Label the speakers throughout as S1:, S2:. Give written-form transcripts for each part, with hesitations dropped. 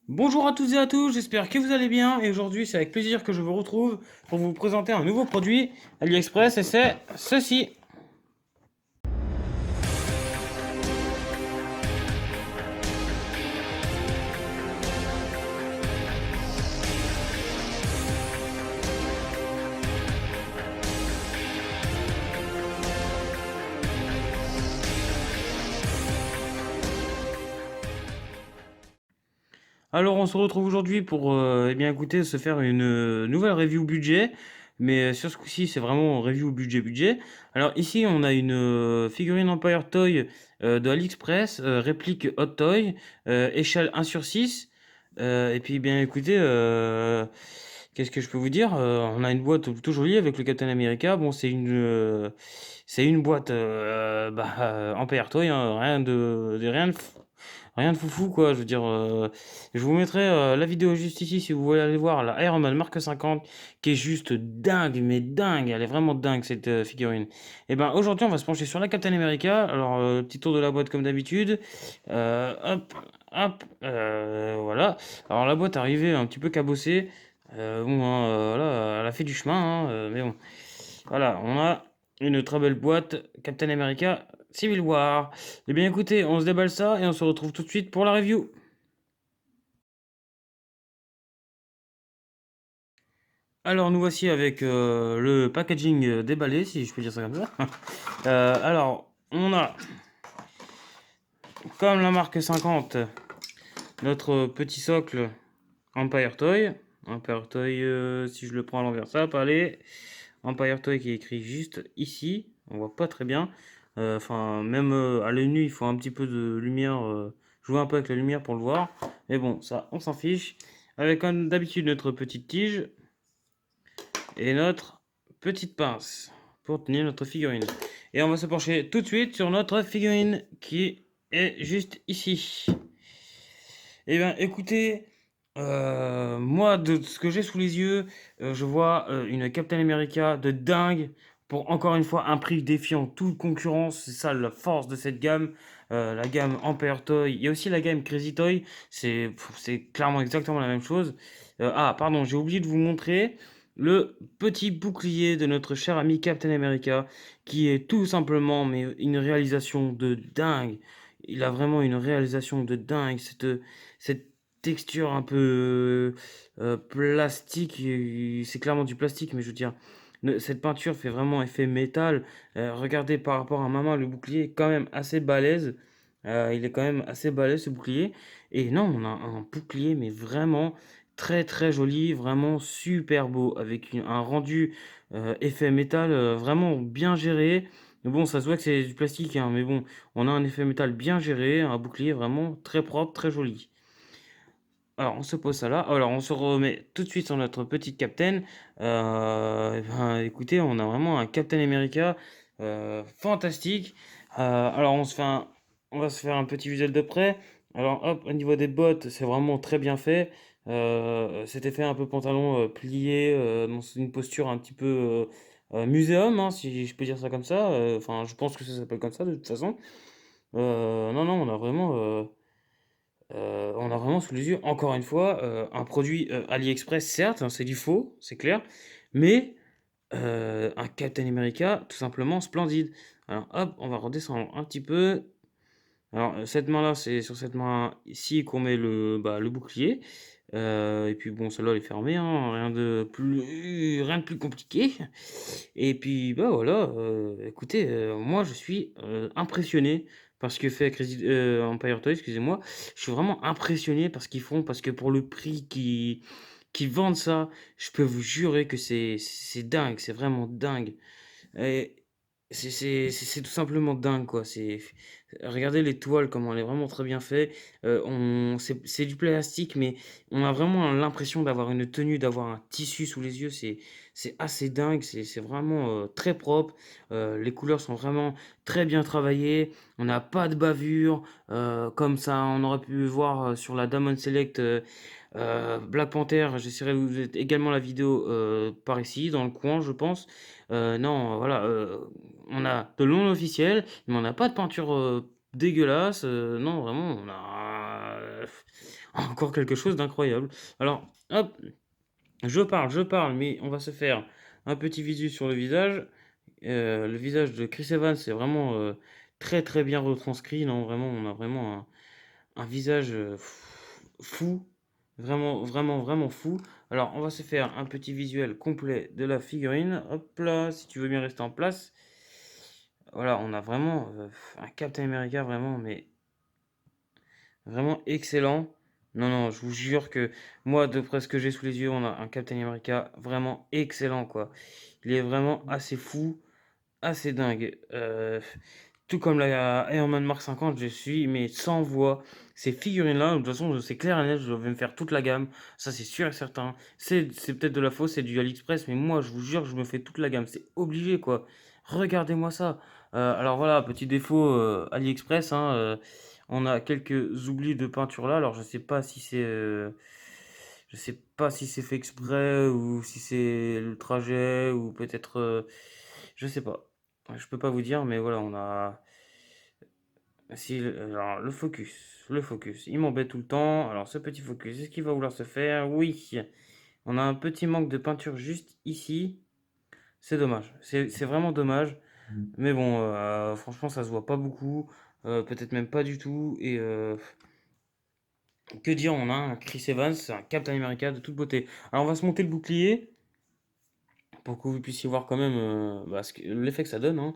S1: Bonjour à toutes et à tous, j'espère que vous allez bien et aujourd'hui c'est avec plaisir que je vous retrouve pour vous présenter un nouveau produit AliExpress et c'est ceci. Alors on se retrouve aujourd'hui pour eh bien écoutez se faire une nouvelle review budget, mais sur ce coup-ci c'est vraiment review budget. Alors ici on a une figurine Empire Toy de AliExpress, réplique Hot Toy, échelle 1/6. Et puis bien écoutez, qu'est-ce que je peux vous dire? On a une boîte plutôt jolie avec le Captain America. Bon c'est une boîte Empire Toy, hein, rien de foufou quoi. Je veux dire, je vous mettrai la vidéo juste ici si vous voulez aller voir la Iron Man Mark 50 qui est juste dingue, mais dingue, elle est vraiment dingue cette figurine. Et ben aujourd'hui on va se pencher sur la Captain America. Alors petit tour de la boîte comme d'habitude. Hop, hop, voilà. Alors la boîte est arrivée un petit peu cabossée. Bon, hein, voilà, elle a fait du chemin, hein, mais bon. Voilà, on a une très belle boîte Captain America Civil War. Eh bien écoutez, on se déballe ça et on se retrouve tout de suite pour la review. Alors nous voici avec le packaging déballé, si je peux dire ça comme ça. Alors, on a, comme la marque 50, notre petit socle Empire Toy. Empire Toy, si je le prends à l'envers, ça va pas aller. Empire Toy qui est écrit juste ici, on voit pas très bien. Enfin, même à l'œil nu, il faut un petit peu de lumière, jouer un peu avec la lumière pour le voir. Mais bon, ça, on s'en fiche. Avec comme d'habitude notre petite tige et notre petite pince pour tenir notre figurine. Et on va se pencher tout de suite sur notre figurine qui est juste ici. Eh bien, écoutez, moi, de ce que j'ai sous les yeux, je vois une Captain America de dingue pour encore une fois un prix défiant toute concurrence. C'est ça la force de cette gamme. La gamme Empire Toy. Il y a aussi la gamme Crazy Toy. C'est clairement exactement la même chose. Ah, pardon, j'ai oublié de vous montrer le petit bouclier de notre cher ami Captain America qui est tout simplement mais une réalisation de dingue. Il a vraiment une réalisation de dingue. Cette texture un peu plastique, c'est clairement du plastique, mais je veux dire, cette peinture fait vraiment effet métal. Regardez par rapport à Maman, le bouclier est quand même assez balèze. Il est quand même assez balèze ce bouclier. Et non, on a un bouclier, mais vraiment très très joli, vraiment super beau, avec un rendu effet métal vraiment bien géré. Mais bon, ça se voit que c'est du plastique, hein, mais bon, on a un effet métal bien géré, un bouclier vraiment très propre, très joli. Alors, on se pose ça là. Alors, on se remet tout de suite sur notre petite Captain. Eh ben, écoutez, on a vraiment un Captain America fantastique. Alors, on va se faire un petit visuel de près. Alors, hop, au niveau des bottes, c'est vraiment très bien fait. Cet effet un peu pantalon plié, dans une posture un petit peu muséum, hein, si je peux dire ça comme ça. Enfin, je pense que ça s'appelle comme ça de toute façon. Non, non, on a vraiment sous les yeux, encore une fois, un produit AliExpress, certes, hein, c'est du faux, c'est clair, mais un Captain America tout simplement splendide. Alors hop, on va redescendre un petit peu. Alors cette main-là, c'est sur cette main ici qu'on met le bouclier. Et puis bon, celle-là elle est fermée, hein, rien de plus compliqué. Et puis bah voilà, écoutez, moi je suis impressionné par ce que fait Empire Toy, excusez-moi. Je suis vraiment impressionné par ce qu'ils font, parce que pour le prix qui vendent ça, je peux vous jurer que c'est dingue, c'est vraiment dingue. Et c'est tout simplement dingue, quoi. Regardez les toiles, comment elle est vraiment très bien fait. C'est du plastique, mais on a vraiment l'impression d'avoir une tenue, d'avoir un tissu sous les yeux. C'est assez dingue, c'est vraiment très propre. Les couleurs sont vraiment très bien travaillées. On n'a pas de bavure, comme ça on aurait pu voir sur la Diamond Select. Black Panther, j'essaierai de vous mettre également la vidéo par ici, dans le coin, je pense. Non, voilà, on a de l'on officiel, mais on n'a pas de peinture dégueulasse. Non, vraiment, encore quelque chose d'incroyable. Alors, hop, je parle, mais on va se faire un petit visu sur le visage. Le visage de Chris Evans, c'est vraiment très très bien retranscrit. Non, vraiment, on a vraiment un visage fou. Vraiment, vraiment, vraiment fou. Alors, on va se faire un petit visuel complet de la figurine. Hop là, si tu veux bien rester en place. Voilà, on a vraiment un Captain America, vraiment, mais vraiment excellent. Non, non, je vous jure que moi, d'après ce que j'ai sous les yeux, on a un Captain America vraiment excellent, quoi. Il est vraiment assez fou, assez dingue. Tout comme la Iron Man Mark 50, je suis, mais sans voix. Ces figurines-là, de toute façon, c'est clair et net, je vais me faire toute la gamme. Ça, c'est sûr et certain. C'est peut-être de la fausse, c'est du AliExpress, mais moi, je vous jure, je me fais toute la gamme. C'est obligé, quoi. Regardez-moi ça. Alors voilà, petit défaut AliExpress, hein, on a quelques oublis de peinture là. Alors, je sais pas si c'est fait exprès ou si c'est le trajet ou peut-être, je sais pas. Je peux pas vous dire, mais voilà, on a. Si, alors, le focus, il m'embête tout le temps. Alors, ce petit focus, est-ce qu'il va vouloir se faire? Oui. On a un petit manque de peinture juste ici. C'est dommage. C'est vraiment dommage. Mais bon, franchement, ça se voit pas beaucoup. Peut-être même pas du tout. Et que dire, on a un Chris Evans, un Captain America de toute beauté. Alors, on va se monter le bouclier pour que vous puissiez voir quand même l'effet que ça donne, hein.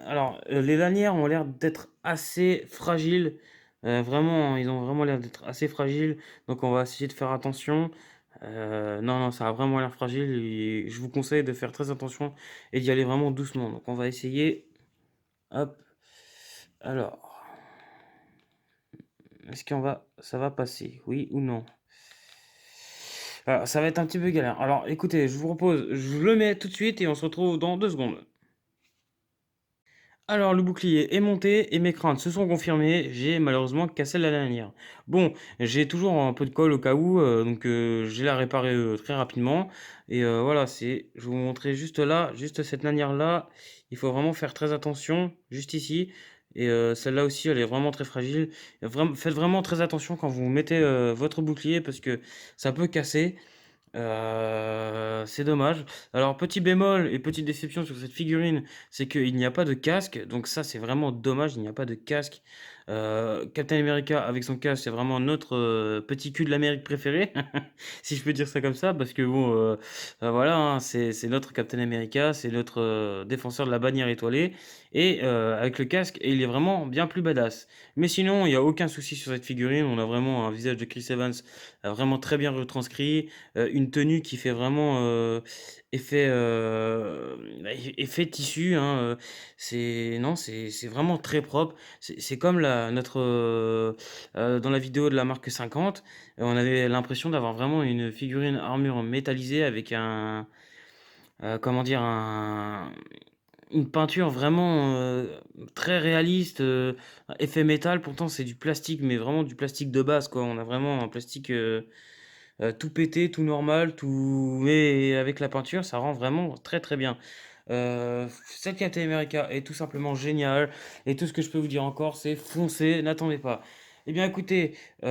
S1: Alors, les lanières ont l'air d'être assez fragiles. Vraiment, ils ont vraiment l'air d'être assez fragiles. Donc, on va essayer de faire attention. Non, non, ça a vraiment l'air fragile. Et je vous conseille de faire très attention et d'y aller vraiment doucement. Donc, on va essayer. Hop. Alors, ça va passer? Oui ou non? Alors, ça va être un petit peu galère. Alors, écoutez, je vous propose, je le mets tout de suite et on se retrouve dans 2 secondes. Alors, le bouclier est monté et mes craintes se sont confirmées. J'ai malheureusement cassé la lanière. Bon, j'ai toujours un peu de colle au cas où, donc j'ai la réparé très rapidement. Et voilà, je vais vous montrer juste là, juste cette lanière-là. Il faut vraiment faire très attention, juste ici. Et celle-là aussi, elle est vraiment très fragile. Faites vraiment très attention quand vous mettez votre bouclier parce que ça peut casser. C'est dommage. Alors, petit bémol et petite déception sur cette figurine, c'est qu'il n'y a pas de casque. Donc ça, c'est vraiment dommage, il n'y a pas de casque. Captain America avec son casque, c'est vraiment notre petit cul de l'Amérique préféré, si je peux dire ça comme ça, parce que bon, voilà, hein, c'est notre Captain America, c'est notre défenseur de la bannière étoilée, et avec le casque, et il est vraiment bien plus badass. Mais sinon, il n'y a aucun souci sur cette figurine, on a vraiment un visage de Chris Evans vraiment très bien retranscrit, une tenue qui fait vraiment effet, effet tissu, hein, c'est non, c'est vraiment très propre. C'est comme notre dans la vidéo de la marque 50, on avait l'impression d'avoir vraiment une figurine armure métallisée avec comment dire, une peinture vraiment très réaliste, effet métal. Pourtant, c'est du plastique, mais vraiment du plastique de base, quoi. On a vraiment un plastique tout pété, tout normal, tout mais avec la peinture, ça rend vraiment très, très bien. Cette Captain America est tout simplement géniale et tout ce que je peux vous dire encore, c'est foncez, n'attendez pas. Eh bien écoutez, tout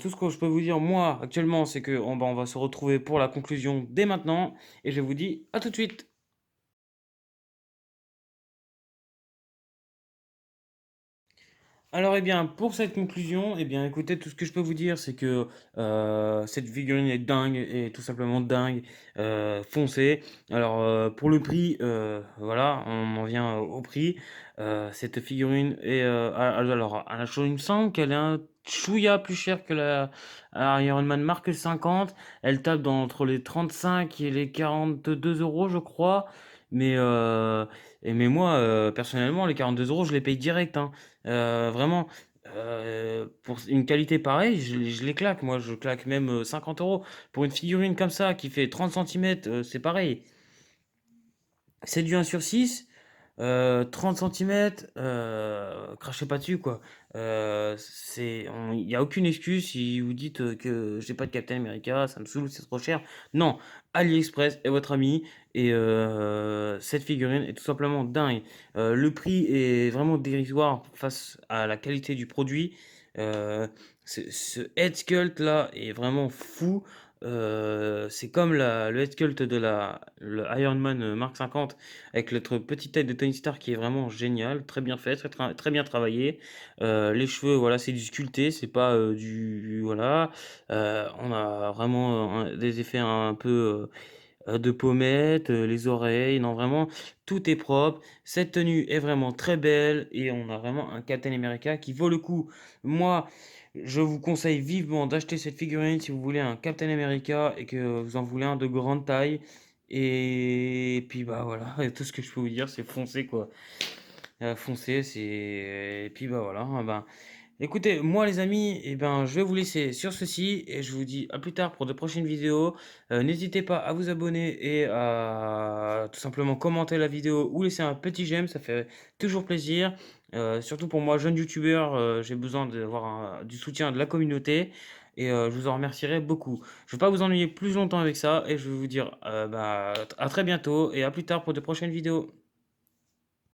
S1: ce que je peux vous dire moi actuellement, c'est qu'on va se retrouver pour la conclusion dès maintenant et je vous dis à tout de suite. Alors, eh bien, pour cette conclusion, eh bien, écoutez, tout ce que je peux vous dire, c'est que cette figurine est dingue, et tout simplement dingue, foncée. Alors, pour le prix, voilà, on en vient au prix. Cette figurine est, alors, il me semble qu'elle est un chouïa plus chère que la Iron Man Mark 50. Elle tape entre les 35 et les 42 euros, je crois. Mais, mais moi, personnellement, les 42 euros, je les paye direct, hein. Vraiment, pour une qualité pareille, je les claque. Moi, je claque même 50 euros. Pour une figurine comme ça, qui fait 30 centimètres, c'est pareil. C'est du 1/6, 30 centimètres, crachez pas dessus, quoi. Il n'y a aucune excuse si vous dites que j'ai pas de Captain America, ça me saoule, c'est trop cher. Non, AliExpress est votre ami et cette figurine est tout simplement dingue. Le prix est vraiment dérisoire face à la qualité du produit. Euh, Ce head sculpt là est vraiment fou. C'est comme le head sculpt de le Iron Man Mark 50 avec notre petite tête de Tony Stark qui est vraiment génial, très bien fait, très bien travaillé. Les cheveux, voilà, c'est du sculpté, c'est pas voilà. On a vraiment des effets un peu de pommettes, les oreilles, non vraiment, tout est propre. Cette tenue est vraiment très belle et on a vraiment un Captain America qui vaut le coup. Moi, je vous conseille vivement d'acheter cette figurine si vous voulez un Captain America et que vous en voulez un de grande taille. Et puis bah voilà, et tout ce que je peux vous dire, c'est foncer quoi. Foncer, c'est. Et puis bah voilà, ben. Écoutez, moi les amis, je vais vous laisser sur ceci et je vous dis à plus tard pour de prochaines vidéos. N'hésitez pas à vous abonner et à tout simplement commenter la vidéo ou laisser un petit j'aime, ça fait toujours plaisir. Surtout pour moi, jeune youtubeur, j'ai besoin d'avoir du soutien de la communauté et je vous en remercierai beaucoup. Je ne vais pas vous ennuyer plus longtemps avec ça et je vais vous dire à très bientôt et à plus tard pour de prochaines vidéos.